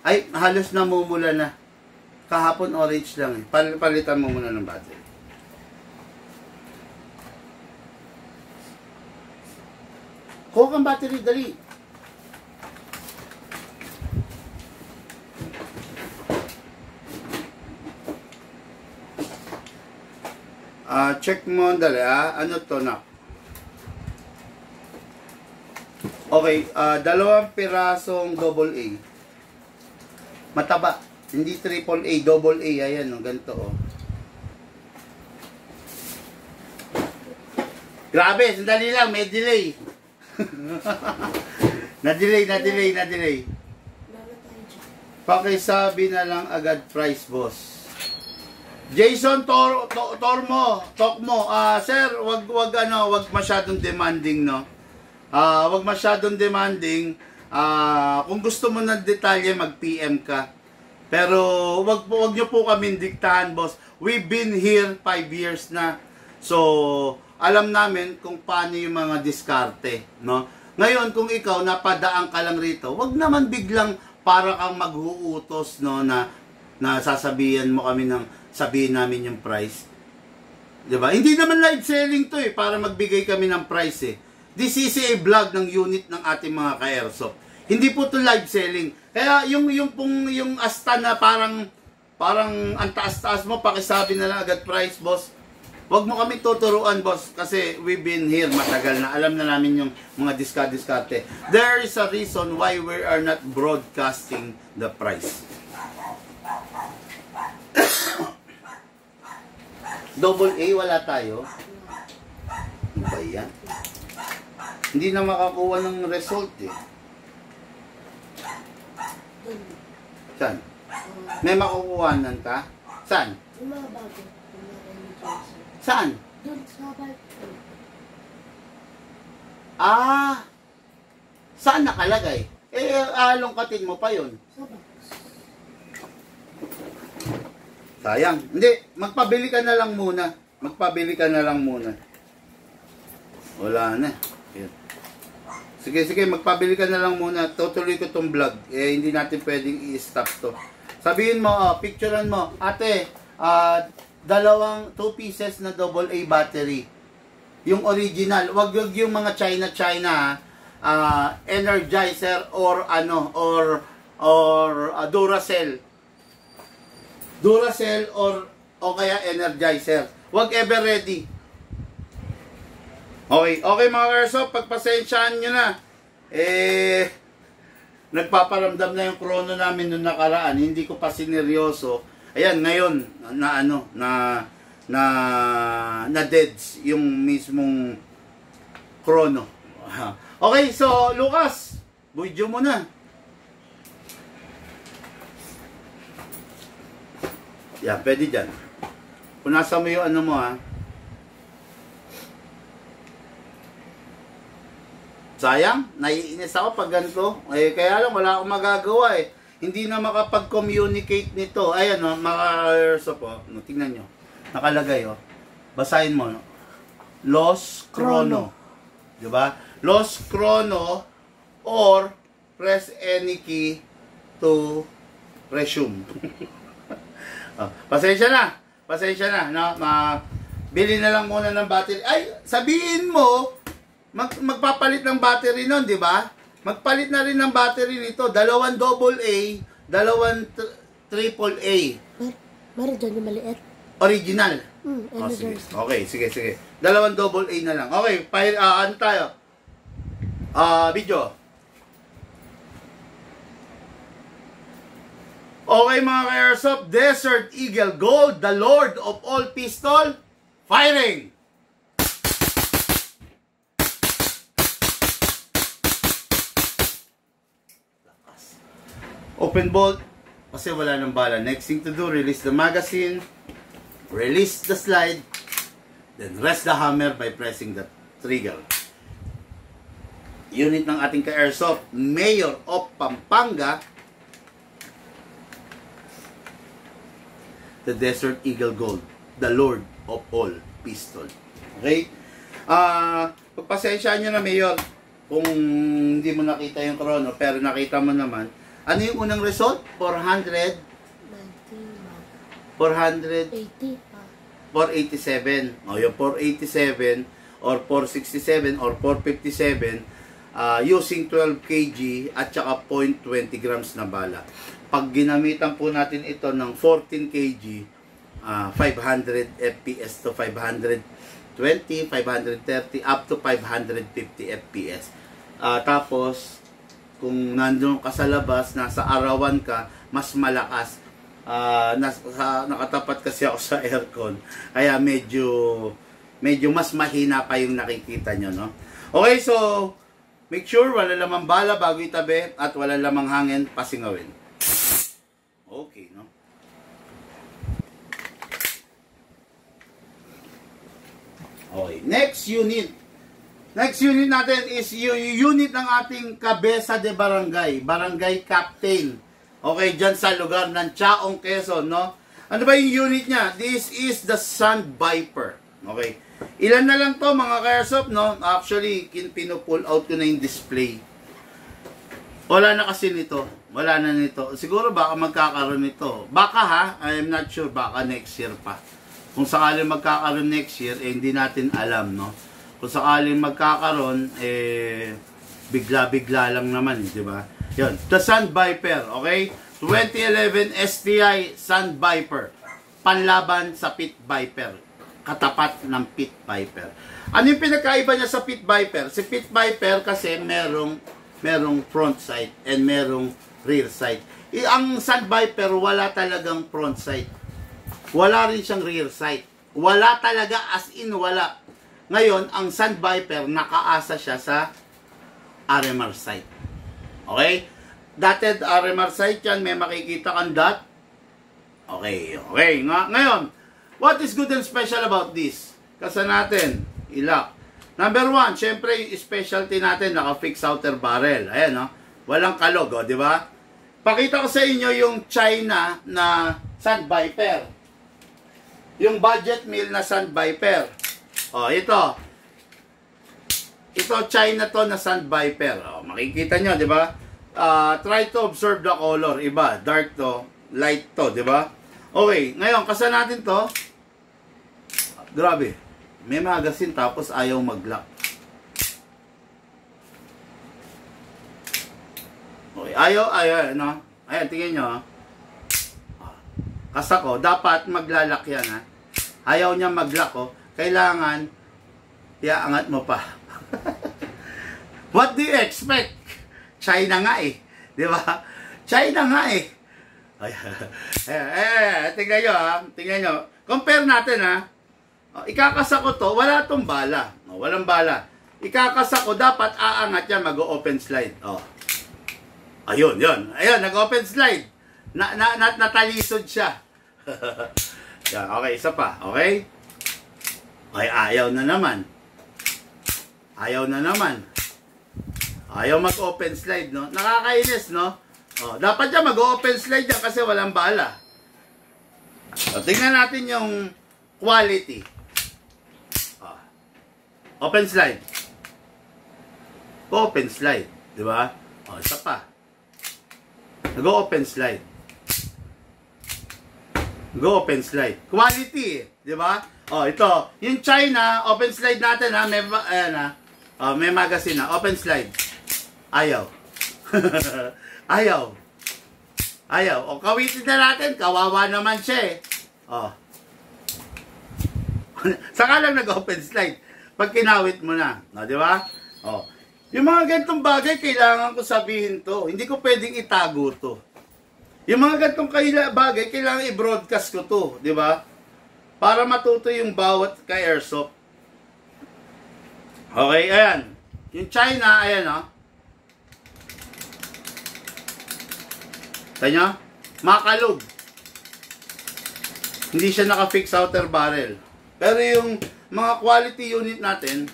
Ay, halos namumula na. Kahapon orange lang eh. Palitan mo muna ng battery. Kuha kang battery, dali. Check mo, dali Ano to na? Okay, 2 pirasong AA. Mataba. Hindi triple A, double A. Ayan, oh, ganito, oh. Grabe, sandali lang, may delay. na-delay. Pakisabi na lang agad price, boss. Jason Tokmo, sir, wag masyadong demanding, no. Wag masyadong demanding. Kung gusto mo ng detalye, mag-PM ka. Pero wag niyo po kami diktahan, boss. We've been here 5 years na. So, alam namin kung paano yung mga diskarte, no. Ngayon, kung ikaw napadaan ka lang rito, wag naman biglang para kang maghuutos, no, na sasabihan mo kami sabihin namin yung price. 'Di ba? Hindi naman live selling 'to para magbigay kami ng price eh. This is a vlog ng unit ng ating mga ka-airsoft. Hindi po 'to live selling. Kaya yung asta na parang ang taas-taas mo, pakisabi na lang agad price, boss. Huwag mo kami tuturuan, boss, kasi we've been here matagal na. Alam na namin yung mga diskarte. There is a reason why we are not broadcasting the price. Double A, wala tayo. Ano ba yan? Hindi na makakuha ng result eh. Saan? May makukuhanan ka? Saan? Saan? Doon sa barko. Saan nakalagay? Alongkatin mo pa yun. Sa box. Sayang. Hindi, magpabili ka na lang muna. Wala na. Sige, magpabili ka na lang muna. Tutuloy ko tong vlog. Hindi natin pwedeng i-stop to. Sabihin mo, picturean mo, ate, 2 pieces na AA battery. Yung original, wag yung mga China, Energizer or Duracell o kaya Energizer. Wag ever ready. Okay mga airsoft, pagpasensyaan nyo na. Nagpaparamdam na yung chrono namin nung nakaraan. Hindi ko pa sineryoso. Ayan, ngayon na deads yung mismong chrono. Okay, so Lucas, video mo na. Yan, pwede dyan. Punasan mo yung ano mo, ha. Sayang, naiinis ako pag ganito. Kaya lang, wala akong magagawa eh. Hindi na makapag-communicate nito. Ayan, mga airsoft, tingnan nyo. Nakalagay, basahin mo, no? Lost chrono. Diba? Lost chrono or press any key to resume. Pasensya na, no? Bili na lang muna ng battery. Ay, sabihin mo, magpapalit ng battery nun, di ba? Magpalit na rin ng battery nito. 2 AA, 2 AAA. Meron dyan yung maliit. Original. Sige. Okay, sige. 2 AA na lang. Okay, ano tayo? Video. Okay mga ka-airsoft, Desert Eagle Gold, the Lord of all pistol, firing! Open bolt, kasi wala ng bala. Next thing to do, release the magazine, release the slide, then rest the hammer by pressing the trigger. Unit ng ating ka-airsoft, Mayor of Pampanga, the Desert Eagle Gold, the Lord of all pistol. Okay? Pagpasensyaan nyo na, Mayor, kung hindi mo nakita yung chrono, pero nakita mo naman. Ano yung unang result? 400? 480? 487. O, yung 487 or 467 or 457 using 12 kg at saka 0.20 grams na bala. Pag ginamitan po natin ito ng 14 kg, 500 FPS to 520, 530, up to 550 FPS. Tapos, kung nandun ka sa labas, nasa arawan ka, mas malakas. Nakatapat kasi ako sa aircon. Kaya medyo mas mahina pa yung nakikita nyo, no? Okay, so make sure wala lamang bala bago itabi at wala lamang hangin pasingawin. Okay, no? Okay, next unit. Next unit natin is yung unit ng ating Cabeza de Barangay, Barangay Captain. Okay, dyan sa lugar ng Chaong, Quezon, no? Ano ba yung unit niya? This is the Sun Viper. Okay. Ilan na lang to mga ka-airsoft, no? Actually, pinupull out ko na yung display. Wala na kasi nito. Wala na nito. Siguro baka magkakaroon nito. Baka ha, I am not sure. Baka next year pa. Kung sakaling magkakaroon next year, hindi natin alam, no? Kung sakaling magkakaroon, bigla-bigla lang naman, di ba? Yun, the Sun Viper, okay? 2011 STI Sun Viper. Panlaban sa Pit Viper. Katapat ng Pit Viper. Ano yung pinakaiba niya sa Pit Viper? Si Pit Viper kasi merong front sight and merong rear sight. Ang Sun Viper, wala talagang front sight. Wala rin siyang rear sight. Wala talaga, as in wala. Ngayon, ang Sun Viper, nakaasa siya sa RMR sight. Okay? Dotted RMR sight yan, may makikita kang dot. Okay. Ngayon, what is good and special about this? Kasi natin, ilak. Number one, syempre, yung specialty natin, naka-fix outer barrel. Ayan, no? Walang kalog, di ba? Pakita ko sa inyo yung China na Sun Viper. Yung budget meal na Sun Viper. Ito. Ito, China to na Sun Viper. Makikita nyo, di ba? Try to observe the color. Iba, dark to, light to, di ba? Okay, ngayon, kasa natin to. Grabe. May magazine tapos ayaw mag-lock. Okay, ayaw, no? Ayan, tingin nyo. Kasa ko, dapat maglalak yan, ha? Ayaw niya mag-lock, oh. Kailangan, iaangat mo pa. What do you expect? China nga eh. Di ba? China nga eh. Tingnan nyo ha. Tingnan nyo. Compare natin ha. Ikakasa ko to, wala tong bala. Walang bala. Ikakasa ko, dapat aangat yan, mag-open slide. Ayun, yun. Ayun, nag-open slide. Natalisod siya. Yan, okay, isa pa. Okay? Ay, ayaw na naman. Ayaw na naman. Ayaw mag-open slide, no? Nakakainis, no? Dapat yan mag-open slide yan kasi walang bala. Tingnan natin yung quality. Open slide. Open slide. Di ba? Isa pa. Nag-open slide. Go open slide. Quality, di ba? Ito. Yung China, open slide natin ha. May magazine na. Open slide. Ayaw. Ayaw. Kawitin na natin. Kawawa naman siya eh. Saka lang nag-open slide. Pag kinawit mo na. Di ba? Yung mga ganitong bagay, kailangan ko sabihin to. Hindi ko pwedeng itago to. Yung mga ganitong bagay, kailangan i-broadcast ko to. Di ba? Para matuto yung bawat ka-airsoft. Okay, ayan. Yung China, ayan o. Tanya? Makalog. Hindi siya naka-fix outer barrel. Pero yung mga quality unit natin,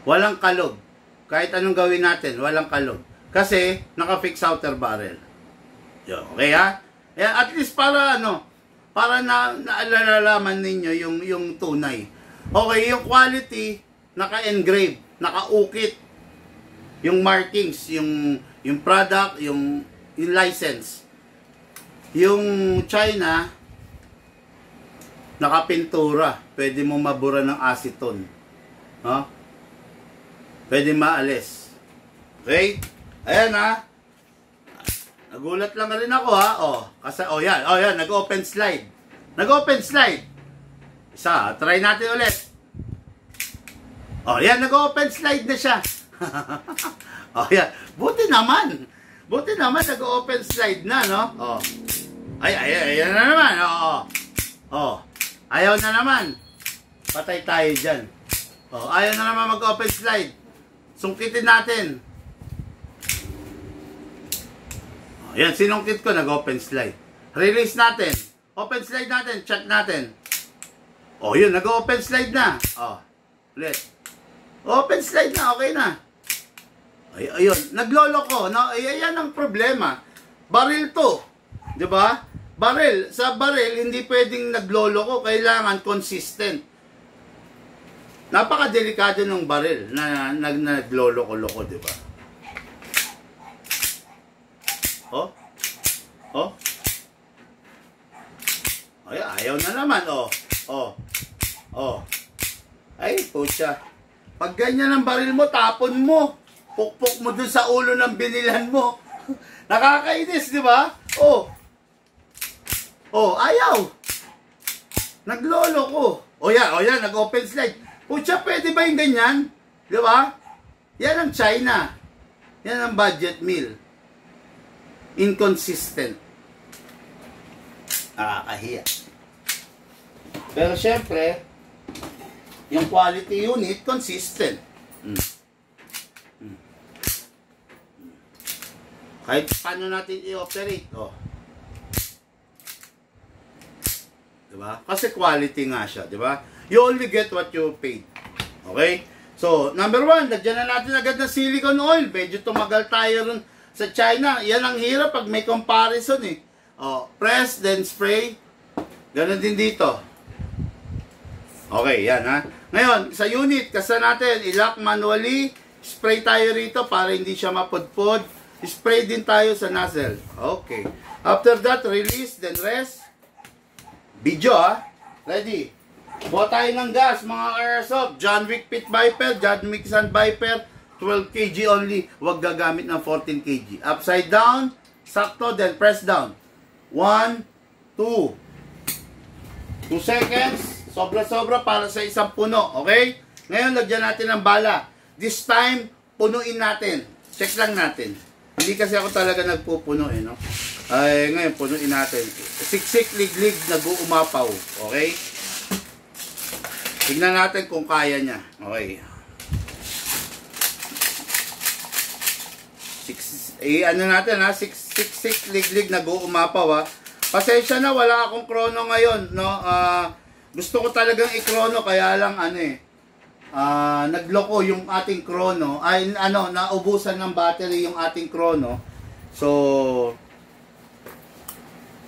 walang kalog. Kahit anong gawin natin, walang kalog. Kasi, naka-fix outer barrel. Okay ha? Ayan, at least para para naalalaman ninyo yung tunay. Okay, yung quality, naka-engrave, naka-ukit. Yung markings, yung product, yung license. Yung China, nakapintura. Pwede mo mabura ng acetone. Pwede maalis. Okay? Ayan ha. Nagulat lang rin ako ha. Kasi, yan. Nag-open slide. Nag-open slide. Isa, try natin ulit. Yan, nag-open slide na siya. Yan. Buti naman. Buti naman, nag-open slide na, no? Oh. Ayan na naman. Oh. Oh. Ayaw na naman. Patay tayo dyan. Oh, ayaw na naman mag-open slide. Sungkitin natin. Oh, yan, sinungkit ko, nag-open slide. Release natin. Open slide natin, check natin. Oh, yun, nag-open slide na. Oh, ulit. Open slide na, okay na. Ayun, naglolo ko, no? Ayan ang problema. Baril to. 'Di ba? Baril, sa baril hindi pwedeng naglolo ko, kailangan consistent. Napakadelikado ng baril na naglolo ko, 'di ba? Oh. Oh. Ay, ayaw na naman, oh. Oh. Oh. Ay, pucha. Pag ganyan ang baril mo, tapon mo. Pukpok mo dun sa ulo ng binilan mo. Nakakainis, di ba? Oh. Oh, ayaw. Naglolo ko. Oh, yan, nag-open slide. Pucha, pwede ba yung ganyan? Di ba? Yan ang China. Yan ang budget meal. Inconsistent. Nakakahiya. Pero syempre, yung quality unit, consistent. Kahit paano natin i-operate, oh. Diba? Kasi quality nga siya, diba? You only get what you paid. Okay? So, number 1, lagyan na natin agad ng silicone oil. Medyo tumagal tayo rin sa China. Yan ang hirap pag may comparison eh. Oh, press, then spray. Ganon din dito. Okay, yan ha. Ngayon, sa unit, kasa natin, i-lock manually. Spray tayo rito para hindi siya mapudpod. Spray din tayo sa nozzle. Okay. After that, release, then rest. Video, ha? Ready? Buha tayo ng gas, mga airsoft. John Wick Pit Viper, John Wick Sun Viper, 12 kg only. Huwag gagamit ng 14 kg. Upside down, sakto, then press down. 1, 2. 2 seconds. Sobra-sobra para sa isang puno. Okay? Ngayon, lagyan natin ng bala. This time, punuin natin. Check lang natin. Hindi kasi ako talaga nagpupuno eh, no? Ay, ngayon, punuin natin. Siksik, liglig, nag-uumapaw. Okay? Tignan natin kung kaya niya. Okay. Ano natin, ha? Siksik, liglig, nag-uumapaw, ha? Pasensya na, wala akong krono ngayon, no? Gusto ko talagang i-krono, kaya lang, nagloko yung ating krono, ay naubusan ng battery yung ating krono. So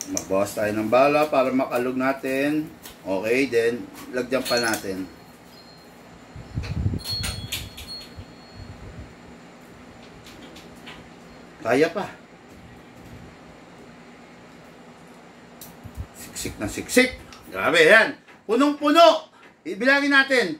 magbawas tayo ng bala para makalog natin. Okay, then lagyan pa natin. Kaya pa. Siksik na siksik. Grabe yan. Punong-puno. Ibilangin natin.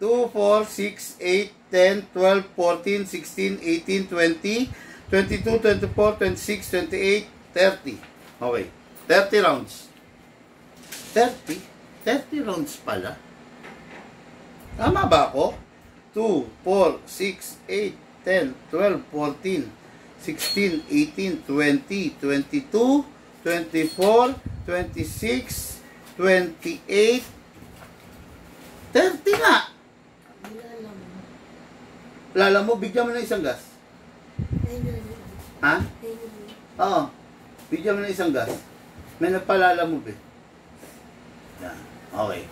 2, 4, 6, 8, 10, 12, 14, 16, 18, 20, 22, 24, 26, 28, 30. Okay. 30 rounds. 30? 30 rounds pala. Tama ba ako? 2, 4, 6, 8, 10, 12, 14, 16, 18, 20, 22, 24, 26, 28, 30 nga. Lala mo, bigyan mo ng isang gas. Ha? Oo. Bigyan mo ng isang gas. May nagpalala mo, be. Yan. Okay.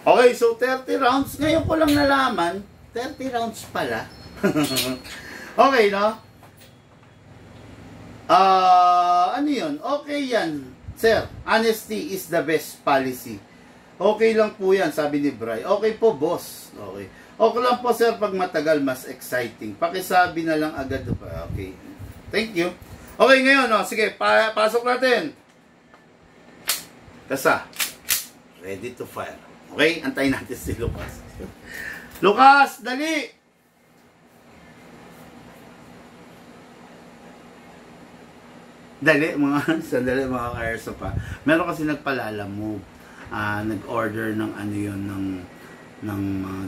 Okay, so 30 rounds. Ngayon ko lang nalaman, 30 rounds pala. Okay, no? Ano yun? Okay yan. Sir, honesty is the best policy. Okay lang po yan, sabi ni Bray. Okay po, boss. Okay. Okay lang po, sir, pag matagal, mas exciting. Pakisabi na lang agad. Okay. Thank you. Okay, ngayon, no? Sige, pasok natin. Kasa. Ready to fire. Okay, antayin natin si Lucas. Lucas, dali! Dali, sandali mga ka-airsoft pa. Meron kasi nagpalalamove. Nag-order ng ng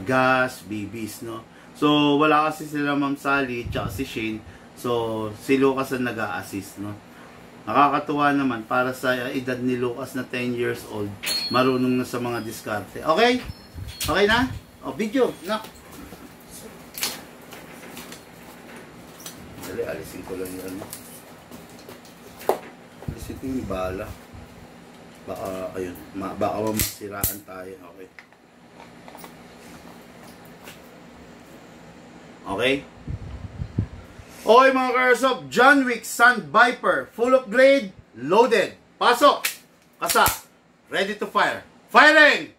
gas, BBs, no? So, wala kasi sila Ma'am Sally, tsaka si Shane. So, si Lucas ang nag-a-assist, no? Nakakatuwa naman para sa edad ni Lucas na 10 years old, marunong na sa mga diskarte. Okay? Okay na? O, video. Na. Dali, alisin ko lang yan. Alisin ko yung bala. Baka, ayun, baka masiraan tayo. Okay. Okay? Okay mga ka-airsoft, John Wick Sand Viper, full of grade, loaded. Pasok! Kasa, ready to fire. Firing!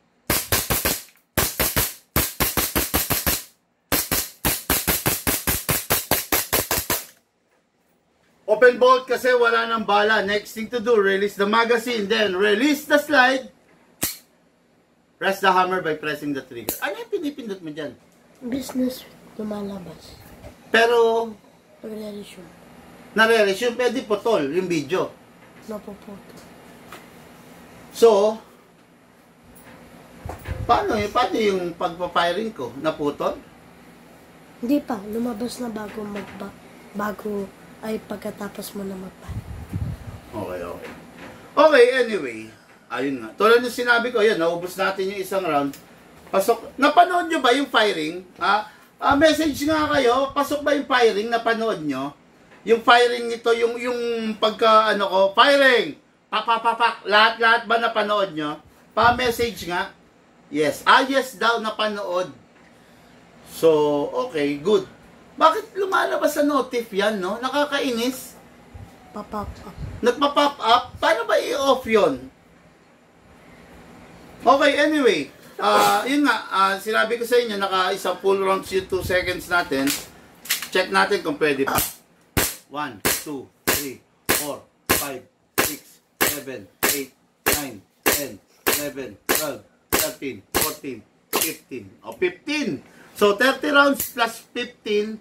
Open bolt kasi wala ng bala. Next thing to do, release the magazine, then release the slide. Press the hammer by pressing the trigger. Ano yung pinipindot mo dyan? Business lumalabas. Pero, Pag-realisyon. nare-resume, pwede putol yung video. Napuputo. So, paano yung pagpa-firing ko? Naputol? Hindi pa. Lumabas na bago ay pagkatapos mo na magpa. Okay. Okay, anyway. Ayun nga. Tulad ng sinabi ko, yun, naubos natin yung isang round. Pasok. Napanood nyo ba yung firing? Message nga kayo. Pasok ba yung firing? Napanood nyo? Yung firing nito, yung pagka, firing! Pak. Lahat ba napanood nyo? Pa-message nga. Yes. Yes daw napanood. So, okay, good. Bakit lumalabas sa notif yan, no? Nakakainis. Pop up. Nagpa-pop up? Paano ba i-off yun? Okay, anyway. Yun nga, sinabi ko sa inyo, naka-isang full rounds yung 2 seconds natin. Check natin kung pwede pa. 1, 2, 3, 4, 5, 6, 7, 8, 9, 10, 11, 12, 13, 14, 15. O, 15. So, 30 rounds plus 15.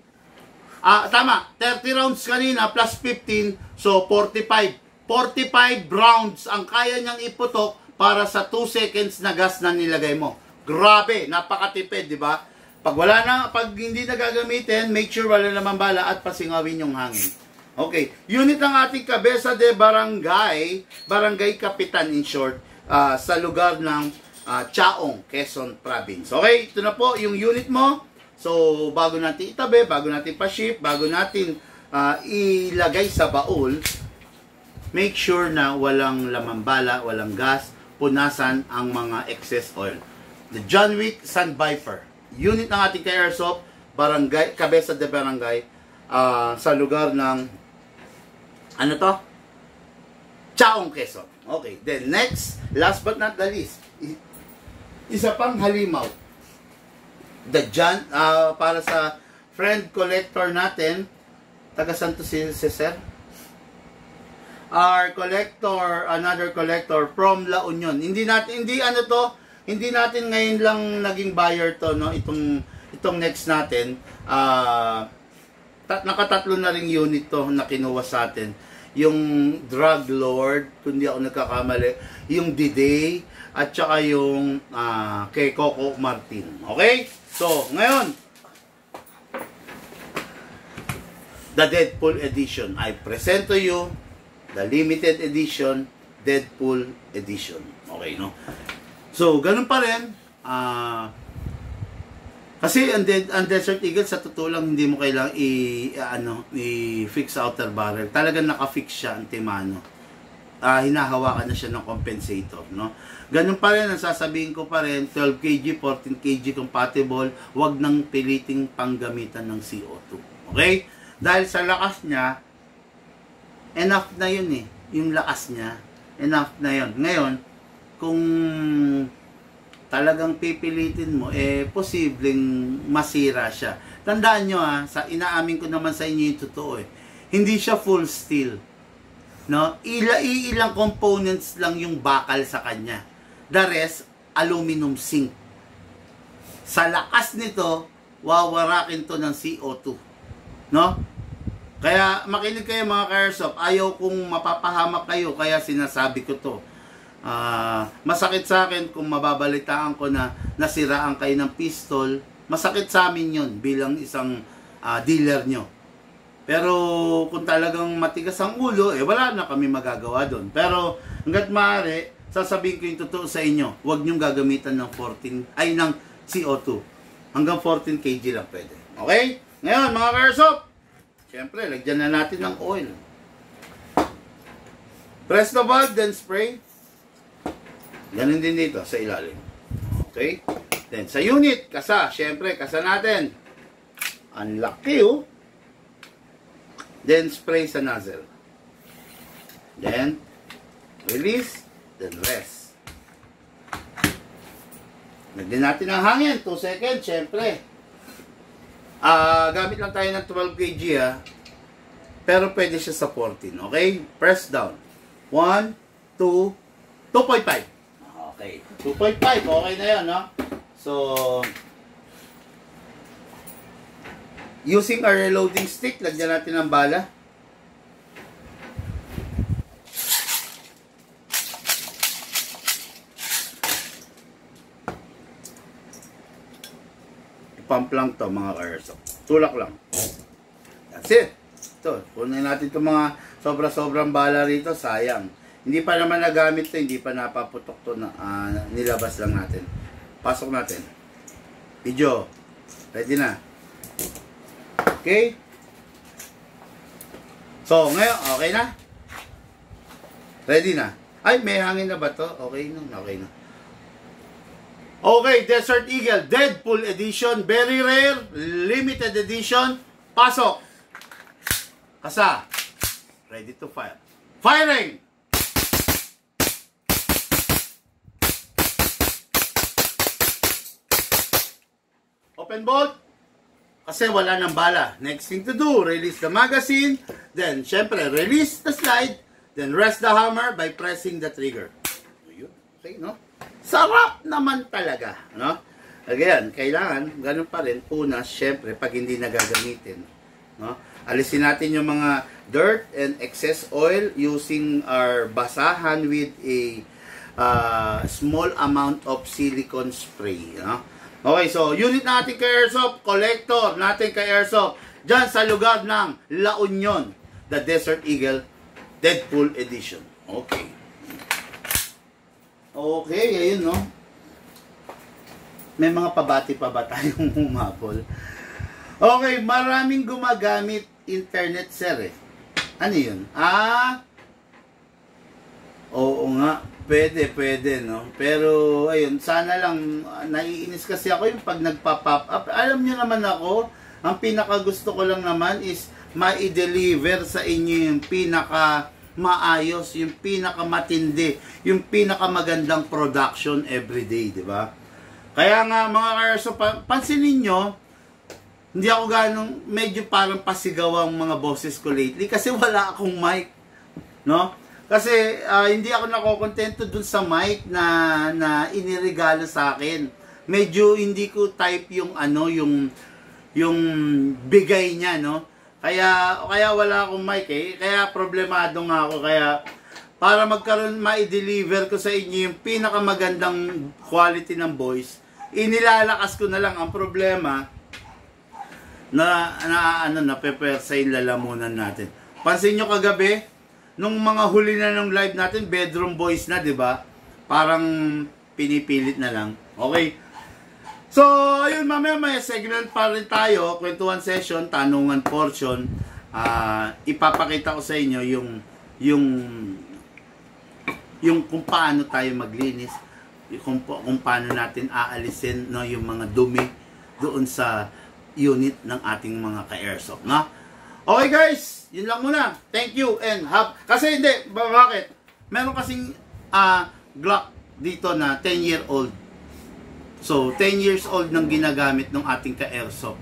Tama. 30 rounds kanina plus 15. So, 45. 45 rounds ang kaya niyang iputok para sa 2 seconds na gas na nilagay mo. Grabe. Napakatipid, di ba? Pag hindi na gagamitin, make sure wala naman bala at pasingawin yung hangin. Okay. Unit ng ating Cabeza de Barangay. Barangay Kapitan in short. Sa lugar ng Chaong, Quezon Province. Okay, ito na po yung unit mo. So, bago natin itabi, bago natin pa-ship, bago natin ilagay sa baul, make sure na walang lamang bala, walang gas, punasan ang mga excess oil. The John Wick Sand Viper, unit ng ating ka-airsoft, Barangay, Cabeza de Barangay, sa lugar ng, Chaong, Quezon. Okay, then next, last but not the least, isa pang halimaw. The John, para sa friend collector natin, taga Santo si Sir? Our collector, another collector from La Union. Hindi natin ngayon lang naging buyer to, no? Itong next natin, nakatatlo na ring unit to na kinuha sa atin. Yung Drug Lord, kung di ako nagkakamali, yung D-Day, at saka yung kay Coco Martin. Okay? So, ngayon, the Deadpool edition. I present to you the limited edition Deadpool edition. Okay, no? So, ganun pa rin. Kasi ang Desert Eagle, sa totoo lang, hindi mo kailangang i-fix outer barrel. Talagang naka-fix siya, antimano. Hinahawakan na siya ng compensator, no? Ganun pa rin, ang sasabihin ko pa rin, 12 kg, 14 kg compatible, wag nang piliting panggamitan ng CO2. Okay? Dahil sa lakas niya, enough na yun eh. Yung lakas niya, enough na yun. Ngayon, kung talagang pipilitin mo, posibleng masira siya. Tandaan nyo inaamin ko naman sa inyo yung totoo eh. Hindi siya full steel. No? Ilang components lang yung bakal sa kanya. The rest, aluminum zinc. Sa lakas nito, wawarakin to ng CO2. No? Kaya makinig kayo mga ka-airsoft. Ayaw kung mapapahamak kayo, kaya sinasabi ko to. Masakit sa akin kung mababalitaan ko na nasiraan kayo ng pistol. Masakit sa amin yun bilang isang dealer nyo. Pero kung talagang matigas ang ulo, wala na kami magagawa doon. Pero hanggat maaari, sasabihin ko yung totoo sa inyo, huwag niyong gagamitan ng ng CO2. Hanggang 14 kg lang pwede. Okay? Ngayon, mga ka-airsoft, siyempre, lagyan na natin ng oil. Press the valve, then spray. Ganun din dito, sa ilalim. Okay? Then, sa unit, kasa. Siyempre, kasa natin. Ang laki, oh. Then, spray sa nozzle. Then, release. Then, rest. Lagyan natin ang hangin. 2 seconds, siyempre. Gamit lang tayo ng 12 kg, ha. Pero pwede siya sa 14, okay? Press down. 1, 2, 2.5. Okay. 2.5, okay na yan, no? So, using our reloading stick, lagyan natin ang bala. Pump lang to, mga ka-airsoft. Tulak lang. That's it. Ito, kunin natin itong mga sobra-sobrang bala rito. Sayang. Hindi pa naman nagamit to, hindi pa napaputok to. Nilabas lang natin. Pasok natin. Video. Ready na. Okay? So, ngayon, okay na? Ready na? Ay, may hangin na ba to? Okay na, okay na. Okay, Desert Eagle, Deadpool Edition, very rare, limited edition, pasok. Kasa, ready to fire. Firing! Open bolt. Kasi wala ng bala. Next thing to do, release the magazine. Then, syempre, release the slide. Then, rest the hammer by pressing the trigger. Okay, no? Sarap naman talaga, no? Again, kailangan, ganun pa rin, punas, syempre, pag hindi nagagamitin. No? Alisin natin yung mga dirt and excess oil using our basahan with a small amount of silicone spray. No? Okay, so unit natin kay Airsoft, collector natin kay Airsoft, dyan sa lugar ng La Union, the Desert Eagle Deadpool Edition. Okay. Okay, ayun, no? May mga pabati pa ba tayong humapol? Okay, maraming gumagamit internet, sir, eh. Ano yun? Oo nga. Pwede, no? Pero, ayun, sana lang, naiinis kasi ako yung pag nagpa-pop up. Alam nyo naman ako, ang pinaka-gusto ko lang naman is ma-deliver sa inyo yung pinaka-maayos, yung pinaka-matindi, yung pinaka-magandang production everyday, di ba? Kaya nga, mga ka-airsoft, pansinin nyo, hindi ako ganong, medyo parang pasigaw ang mga boses ko lately kasi wala akong mic, no? Kasi hindi ako nakokontento dun sa mic na iniregalo sa akin. Medyo hindi ko type yung yung bigay niya, no. Kaya wala akong mic, eh. Kaya problemado nga ako. Kaya para magkaroon ma-deliver ko sa inyo yung pinakamagandang quality ng voice, inilalakas ko na lang. Ang problema na prepare sa lalamunan natin. Pansin nyo kagabi, nung mga huli na ng live natin, bedroom voice na, 'di ba? Parang pinipilit na lang. Okay. So, ayun, mamaya may segment pa rin tayo, kwentuhan session, tanungan portion. Ipapakita ko sa inyo yung kung paano tayo maglinis, kung paano natin aalisin, no, yung mga dumi doon sa unit ng ating mga ka-airsoft, no? Okay guys, yun lang muna. Thank you and kasi hindi, bakit? Meron kasing Glock dito na 10-year-old. So, 10 years old nang ginagamit ng ating ka-airsoft.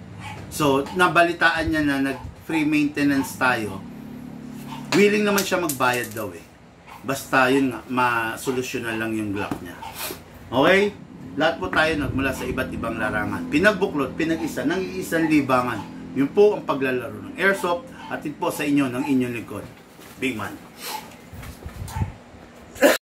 So, nabalitaan niya na nag-free maintenance tayo. Willing naman siya magbayad daw, eh. Basta yun nga, masolusyonan lang yung Glock niya. Okay? Lahat po tayo nagmula sa iba't ibang larangan. Pinagbuklod, pinag-isa, nang iisang libangan. Yun po ang paglalaro ng airsoft, at po sa inyo ng inyong likod. Big Man.